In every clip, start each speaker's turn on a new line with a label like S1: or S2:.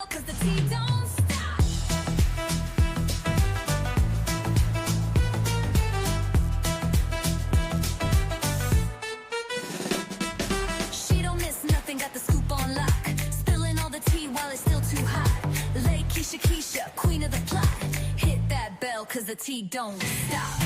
S1: 'cause the tea don't stop. She don't miss nothing, got the scoop on lock. Spilling all the tea while it's still too hot. Lakeysha Keysha, queen of the plot. Hit that bell 'cause the tea don't stop.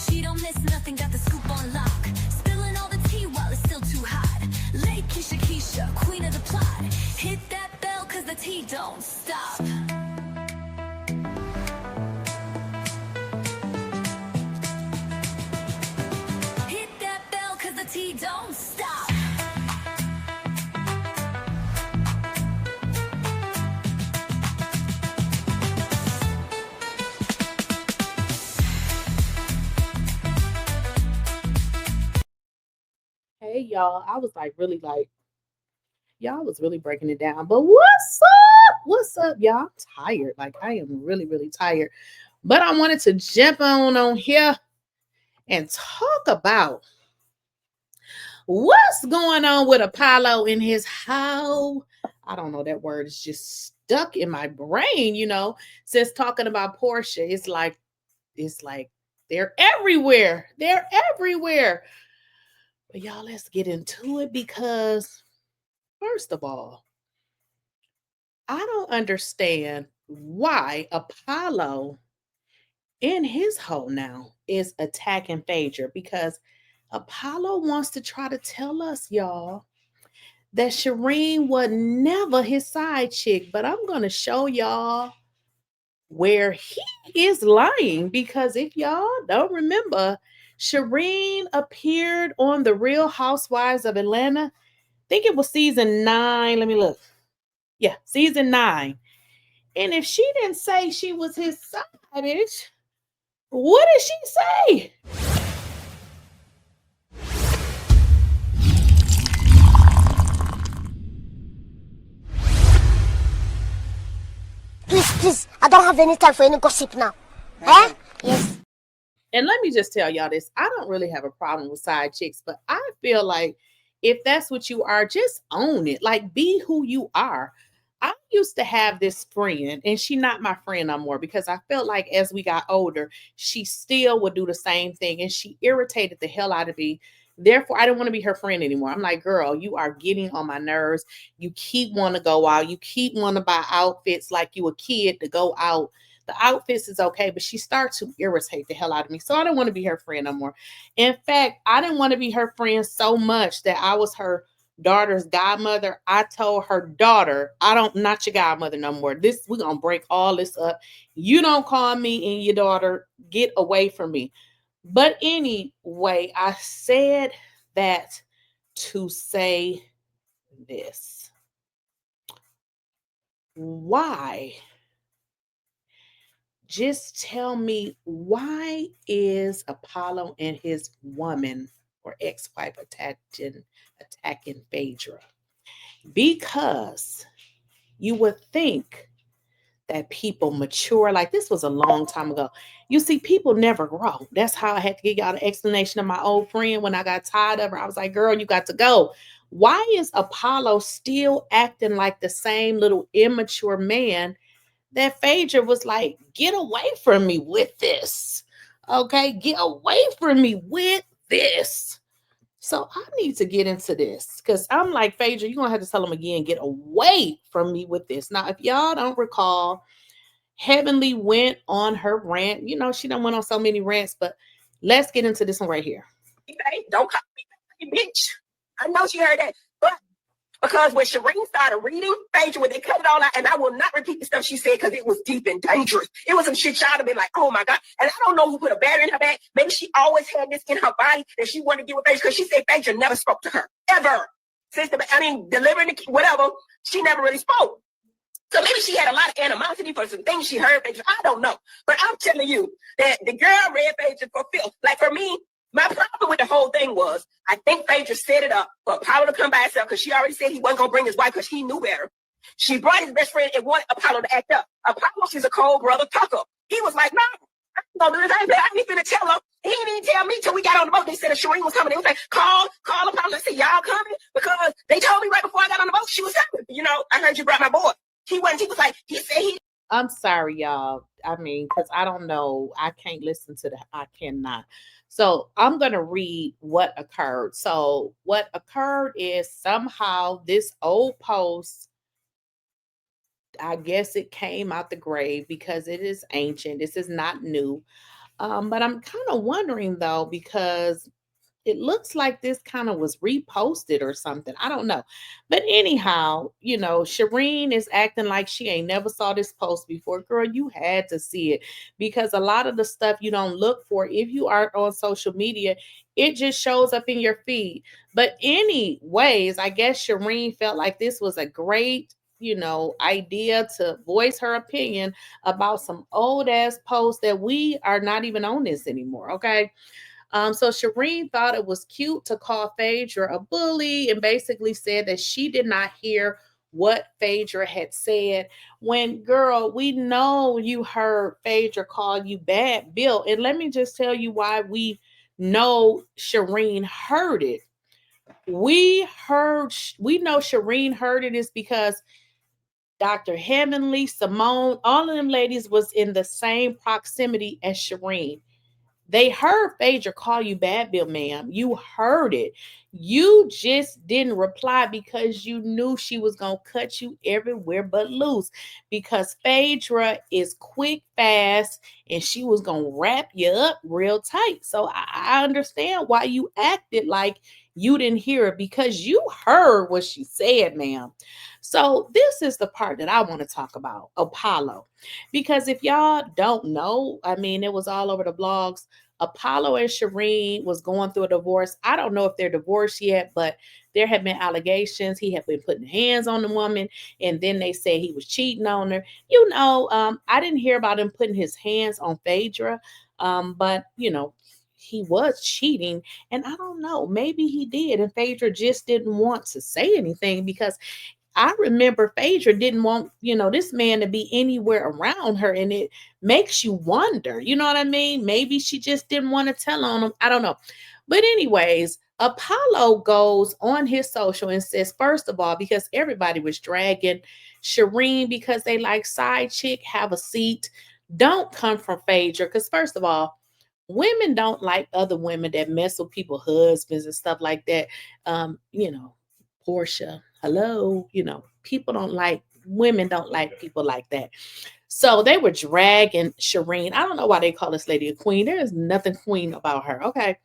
S1: She don't miss nothing, got the scoop on lock. Spilling all the tea while it's still too hot. Lakeysha Keysha, queen of the plot. Hit that bell 'cause the tea don't stop. Hit that bell 'cause the tea don't stop.
S2: Hey y'all, I was like really like y'all was really breaking it down. But what's up? What's up, y'all? I'm tired. Like I am really, really tired. But I wanted to jump on here and talk about what's going on with Apollo in his how. I don't know, that word is just stuck in my brain, since talking about Portia. It's like they're everywhere. They're everywhere. But y'all, let's get into it because first of all, I don't understand why Apollo in his hole now is attacking Phaedra, because Apollo wants to try to tell us, y'all, that Shireen was never his side chick. But I'm going to show y'all where he is lying, because if y'all don't remember, Shireen appeared on The Real Housewives of Atlanta. I think it was season 9. Let me look. Yeah, season 9. And if she didn't say she was his side bitch, what did she say?
S3: Please, I don't have any time for any gossip now. Eh? Yes.
S2: And let me just tell y'all this. I don't really have a problem with side chicks, but I feel like if that's what you are, just own it. Like, be who you are. I used to have this friend, and she not my friend no more, because I felt like as we got older, she still would do the same thing, and she irritated the hell out of me. Therefore, I didn't want to be her friend anymore. I'm like, girl, you are getting on my nerves. You keep wanting to go out. You keep wanting to buy outfits like you a kid to go out. The outfits is okay, but she starts to irritate the hell out of me. So I don't want to be her friend no more. In fact, I didn't want to be her friend so much that I was her daughter's godmother. I told her daughter, not your godmother no more. We're going to break all this up. You don't call me and your daughter, get away from me. But anyway, I said that to say this. Why? Just tell me, why is Apollo and his woman or ex-wife attacking Phaedra? Because you would think that people mature. Like, this was a long time ago. You see, people never grow. That's how I had to give y'all the explanation of my old friend when I got tired of her. I was like, girl, you got to go. Why is Apollo still acting like the same little immature man that Phaedra was like, get away from me with this? Okay, get away from me with this. So I need to get into this, because I'm like, Phaedra, you're going to have to tell him again, get away from me with this. Now, if y'all don't recall, Heavenly went on her rant. She done went on so many rants, but let's get into this one right here.
S4: Don't call me bitch. I know she heard that, but because when Shireen started reading Phaedra, when they cut it all out, and I will not repeat the stuff she said because it was deep and dangerous. It was some shit y'all have been like, oh my God. And I don't know who put a battery in her back. Maybe she always had this in her body that she wanted to get with Phaedra, because she said Phaedra never spoke to her, ever. Since delivering the whatever, she never really spoke. So maybe she had a lot of animosity for some things she heard Phaedra. I don't know. But I'm telling you that the girl read Phaedra for filth. Like, for me, My problem with the whole thing was, I think Phaedra set it up for Apollo to come by himself because she already said he wasn't going to bring his wife because he knew better. She brought his best friend and wanted Apollo to act up. Apollo is a cold brother tucker. He was like, no, I'm going to do this. I ain't even tell him. He didn't even tell me till we got on the boat. They said that Shireen was coming. They was like, call Apollo and say, y'all coming? Because they told me right before I got on the boat she was coming. You know, I heard you brought my boy. He was like, he said he.
S2: I'm sorry, y'all. I mean, because I don't know. I can't listen to that. I cannot. So I'm going to read what occurred. So what occurred is somehow this old post, I guess it came out the grave because it is ancient. This is not new. But I'm kind of wondering though, because it looks like this kind of was reposted or something. I don't know. But anyhow, you know, Shireen is acting like she ain't never saw this post before. Girl, you had to see it because a lot of the stuff you don't look for if you aren't on social media, it just shows up in your feed. But anyways, I guess Shireen felt like this was a great, you know, idea to voice her opinion about some old ass posts that we are not even on this anymore. Okay. So Shireen thought it was cute to call Phaedra a bully and basically said that she did not hear what Phaedra had said. When, girl, we know you heard Phaedra call you bad Bill. And let me just tell you why we know Shireen heard it. We know Shireen heard it is because Dr. Heavenly, Simone, all of them ladies was in the same proximity as Shireen. They heard Phaedra call you bad, Bill, ma'am. You heard it. You just didn't reply because you knew she was going to cut you everywhere but loose. Because Phaedra is quick, fast, and she was going to wrap you up real tight. So I understand why you acted like you didn't hear it because you heard what she said, ma'am. So this is the part that I want to talk about, Apollo. Because if y'all don't know, I mean, it was all over the blogs. Apollo and Shireen was going through a divorce. I don't know if they're divorced yet, but there have been allegations. He had been putting hands on the woman, and then they said he was cheating on her. You know, I didn't hear about him putting his hands on Phaedra, but, you know, he was cheating, and I don't know, maybe he did, and Phaedra just didn't want to say anything because I remember Phaedra didn't want, you know, this man to be anywhere around her. And it makes you wonder, you know what I mean? Maybe she just didn't want to tell on him. I don't know. But anyways, Apollo goes on his social and says, first of all, because everybody was dragging Shireen because they like side chick, have a seat. Don't come from Phaedra. Because first of all, women don't like other women that mess with people's husbands and stuff like that. You know, Portia, hello, you know, women don't like people like that. So they were dragging Shireen. I don't know why they call this lady a queen. There is nothing queen about her. Okay.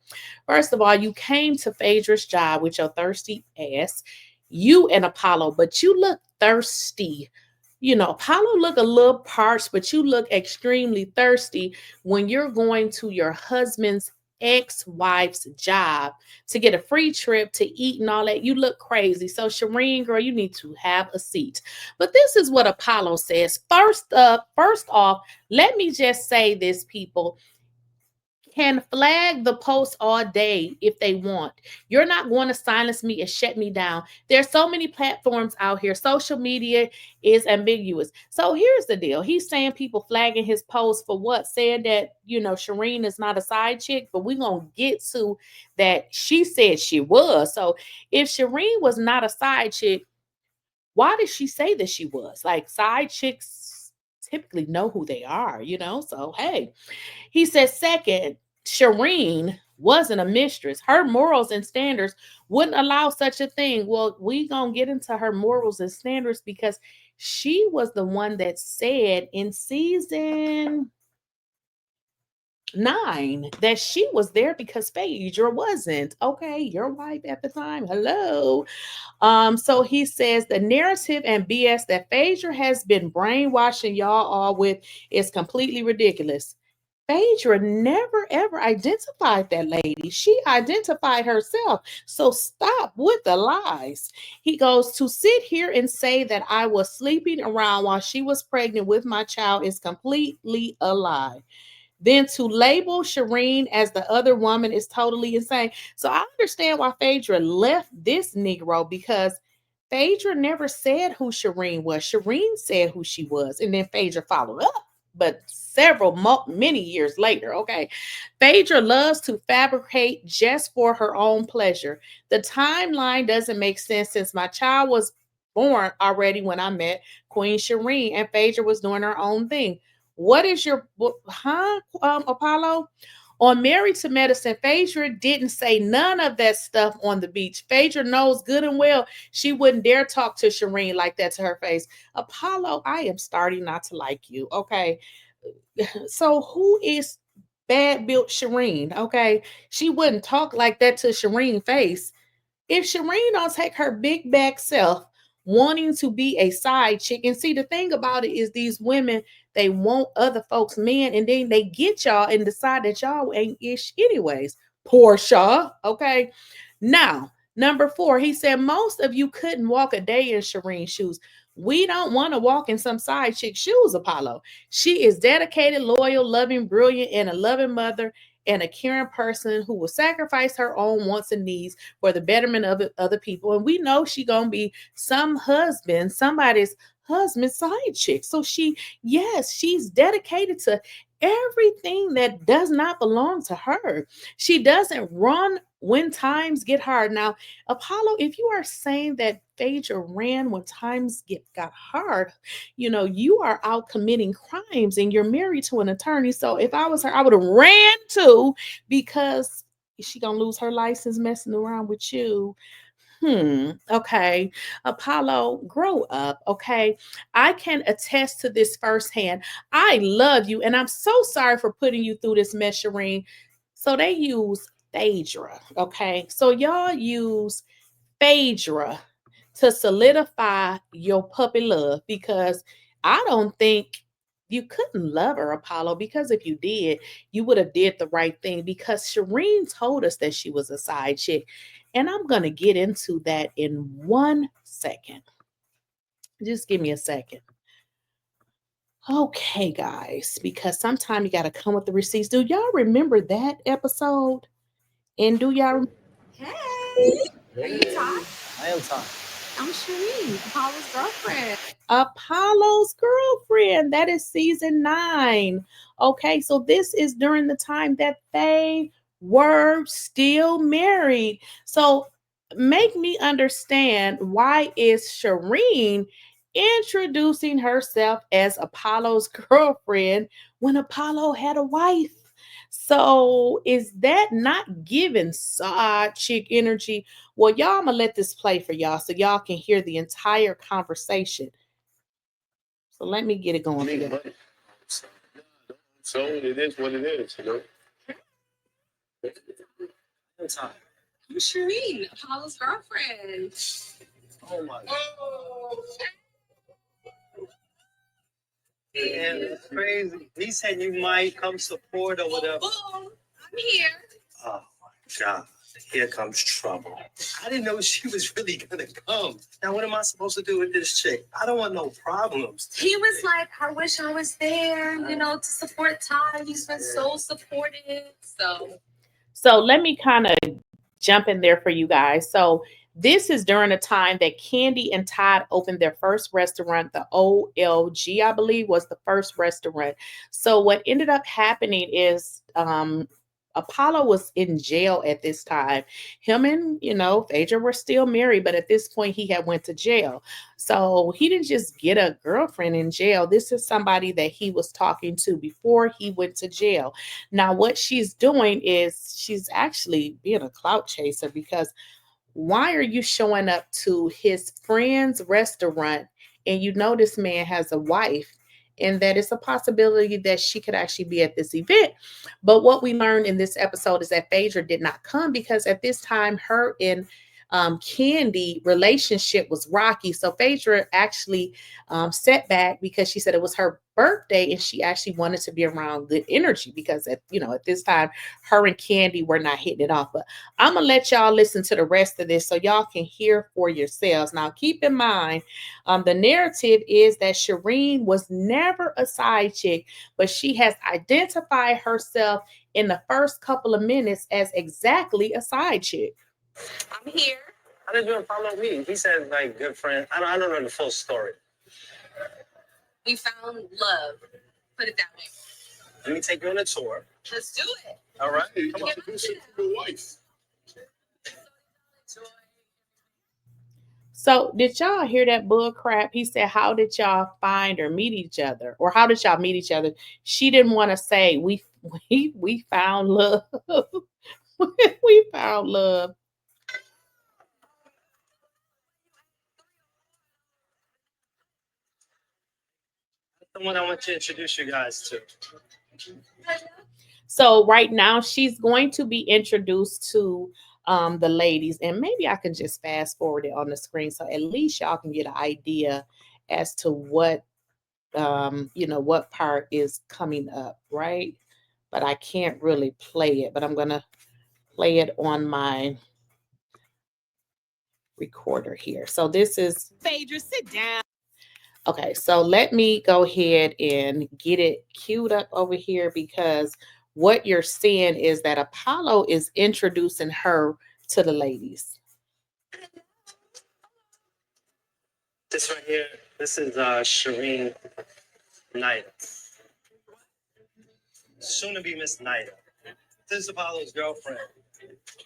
S2: First of all, you came to Phaedra's job with your thirsty ass, you and Apollo, but you look thirsty. You know, Apollo look a little parched, but you look extremely thirsty when you're going to your husband's ex-wife's job to get a free trip to eat and all that. You look crazy. So Shireen, girl, you need to have a seat. But this is what Apollo says. First off, let me just say this, people can flag the post all day if they want. You're not going to silence me and shut me down. There's so many platforms out here. Social media is ambiguous. So here's the deal. He's saying people flagging his post for what? Saying that, you know, Shireen is not a side chick, but we're going to get to that. She said she was. So if Shireen was not a side chick, why did she say that she was? Like, side chicks typically know who they are, you know? So, hey, he says, second, Shireen wasn't a mistress. Her morals and standards wouldn't allow such a thing. Well, we gonna get into her morals and standards because she was the one that said in season 9 that she was there because Phaedra wasn't. Okay, your wife at the time. Hello. So he says the narrative and BS that Phaedra has been brainwashing y'all all with is completely ridiculous. Phaedra never ever identified that lady. She identified herself. So stop with the lies. He goes, to sit here and say that I was sleeping around while she was pregnant with my child is completely a lie. Then to label Shireen as the other woman is totally insane. So I understand why Phaedra left this Negro, because Phaedra never said who Shireen was. Shireen said who she was, and then Phaedra followed up, but many years later. Okay. Phaedra loves to fabricate just for her own pleasure. The timeline doesn't make sense, since my child was born already when I met Queen Shireen, and Phaedra was doing her own thing. What is your, Apollo? On Married to Medicine, Phaedra didn't say none of that stuff on the beach. Phaedra knows good and well she wouldn't dare talk to Shireen like that to her face. Apollo, I am starting not to like you, okay? So who is bad built Shireen, okay? She wouldn't talk like that to Shireen face. If Shireen don't take her big back self wanting to be a side chick, and see, the thing about it is these women, they want other folks' men, and then they get y'all and decide that y'all ain't ish anyways. Portia, okay? Now, number 4, he said most of you couldn't walk a day in Shireen's shoes. We don't want to walk in some side chick shoes, Apollo. She is dedicated, loyal, loving, brilliant, and a loving mother, and a caring person who will sacrifice her own wants and needs for the betterment of other people. And we know she gonna be somebody's husband's side chick. So she's dedicated to everything that does not belong to her. She doesn't run when times get hard. Now, Apollo, if you are saying that Phaedra ran when times got hard, you are out committing crimes and you're married to an attorney. So if I was her, I would have ran too, because she gonna lose her license messing around with you. Okay. Apollo, grow up. Okay. I can attest to this firsthand. I love you, and I'm so sorry for putting you through this mess, Shireen. So they use Phaedra. Okay. So y'all use Phaedra to solidify your puppy love, because I don't think you couldn't love her, Apollo, because if you did, you would have did the right thing, because Shireen told us that she was a side chick. And I'm going to get into that in 1 second. Just give me a second. Okay, guys, because sometimes you got to come with the receipts. Do y'all remember that episode? And do y'all?
S5: Hey, are you Todd?
S6: I am Todd.
S5: I'm Shireen, Apollo's girlfriend.
S2: Apollo's girlfriend. That is season 9. Okay, so this is during the time that they were still married. So make me understand, why is Shireen introducing herself as Apollo's girlfriend when Apollo had a wife? So is that not giving side chick energy? Well, y'all, I'm gonna let this play for y'all so y'all can hear the entire conversation. So let me get it going for you.
S7: So it is what it is,
S5: I'm Shireen, Apollo's girlfriend.
S6: Oh my God. And it's crazy. He said you might come support or whatever.
S5: Boom, I'm here.
S6: Oh my God. Here comes trouble. I didn't know she was really gonna come. Now what am I supposed to do with this chick? I don't want no problems.
S5: He was like, I wish I was there, to support Todd. He's been so supportive.
S2: So let me kind of jump in there for you guys. So this is during the time that Candy and Todd opened their first restaurant. The OLG, I believe, was the first restaurant. So what ended up happening is Apollo was in jail at this time. Him and, Phaedra were still married, but at this point he had went to jail. So he didn't just get a girlfriend in jail. This is somebody that he was talking to before he went to jail. Now, what she's doing is she's actually being a clout chaser, because why are you showing up to his friend's restaurant and this man has a wife, and that it's a possibility that she could actually be at this event? But what we learned in this episode is that Phaedra did not come, because at this time her and Kandi relationship was rocky. So Phaedra actually set back because she said it was her birthday and she actually wanted to be around good energy because at this time her and Kandi were not hitting it off. But I'm gonna let y'all listen to the rest of this so y'all can hear for yourselves. Now keep in mind, the narrative is that Shireen was never a side chick, but she has identified herself in the first couple of minutes as exactly a side chick.
S6: I'm here. How did you follow me? He said, like, good friend. I don't know the full story.
S5: We found love. Put it that way.
S6: Let me take you on a tour.
S5: Let's do it.
S6: All right.
S7: Hey,
S6: Come on.
S7: introduce her to your wife.
S2: So did y'all hear that bull crap? He said, how did y'all find or meet each other? Or how did y'all meet each other? She didn't want to say we found love. We found love.
S6: The one I want to introduce you guys to.
S2: So right now she's going to be introduced to the ladies, and maybe I can just fast forward it on the screen so at least y'all can get an idea as to what what part is coming up, right? But I can't really play it, but I'm gonna play it on my recorder here. So this is Phaedra, sit down. Okay, so let me go ahead and get it queued up over here because what you're seeing is that Apollo is introducing her to the ladies.
S6: This right here, this is Shireen Nida. Soon to be Miss Nida. This is Apollo's girlfriend.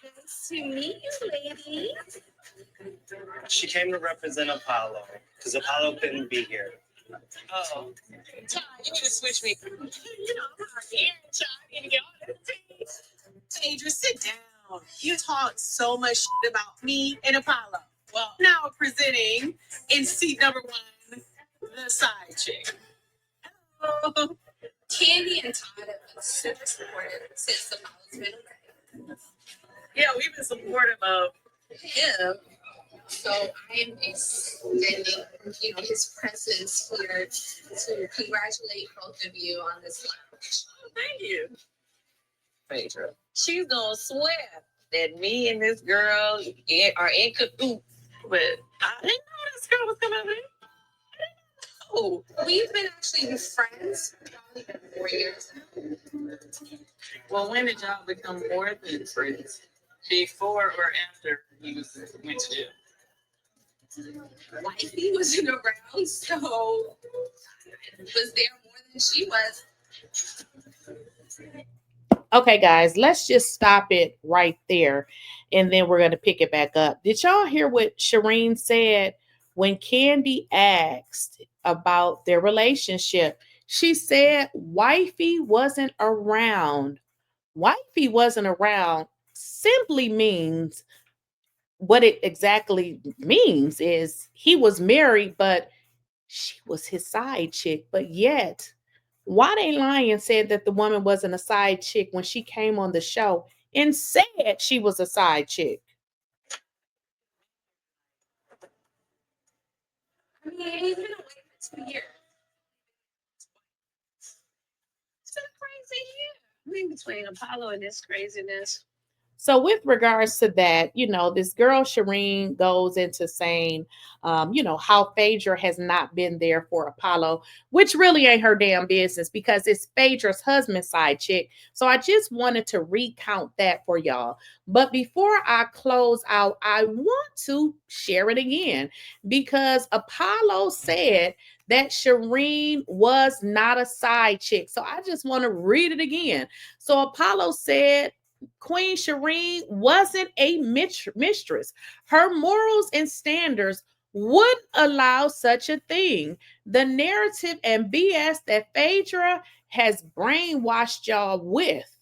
S5: Nice to meet you, lady.
S6: She came to represent Apollo because Apollo couldn't be here.
S5: Oh. Ty, you need to switch me. You know, I'm out here, Ty. You need to get on this team. Phaedra, sit down. You talk so much shit about me and Apollo. Well, now presenting in seat number 1, the side chick. Oh. Kandi and Todd have been super supportive since Apollo's been away. Yeah, we've been supportive of him. So I am extending, his presence here to congratulate both of you on this launch. Oh, thank you. Phaedra. She's gonna swear that me and this girl are in cahoots, but I didn't know this girl was coming in. Oh, we've been actually friends probably for 4 years now. Well, when did y'all become more than friends? Before or after he went to jail? Wifey wasn't around, so was there more than she was.
S2: Okay, guys, let's just stop it right there, and then we're going to pick it back up. Did y'all hear what Shireen said when Kandi asked about their relationship? She said wifey wasn't around. Wifey wasn't around simply means what it exactly means is he was married, but she was his side chick. But yet, why they lying and said that the woman wasn't a side chick when she came on the show and said she was a side chick?
S5: I mean, he's been away for 2 years. It's been a crazy year. I mean, between Apollo and this craziness.
S2: So with regards to that, this girl Shireen goes into saying, how Phaedra has not been there for Apollo, which really ain't her damn business because it's Phaedra's husband's side chick. So I just wanted to recount that for y'all. But before I close out, I want to share it again because Apollo said that Shireen was not a side chick. So I just want to read it again. So Apollo said, Queen Shireen wasn't a mistress. Her morals and standards would allow such a thing. The narrative and BS that Phaedra has brainwashed y'all with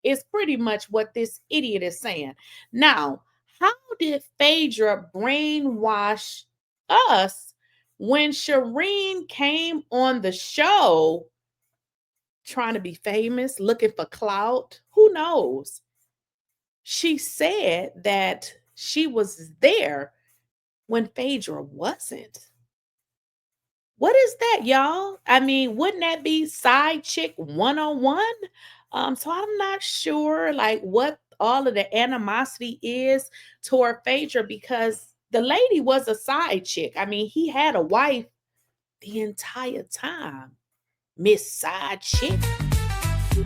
S2: is pretty much what this idiot is saying. Now, how did Phaedra brainwash us when Shireen came on the show trying to be famous, looking for clout? Who knows? She said that she was there when Phaedra wasn't. What is that, y'all? I mean, wouldn't that be side chick 101? So I'm not sure like what all of the animosity is toward Phaedra, because the lady was a side chick. I mean, he had a wife the entire time. Miss Side Chick.
S1: She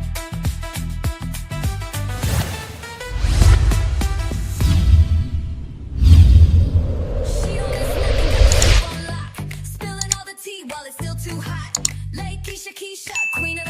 S1: don't miss nothing, got the scoop on lock. Spilling all the tea while it's still too hot. Lakeysha Keysha, queen of the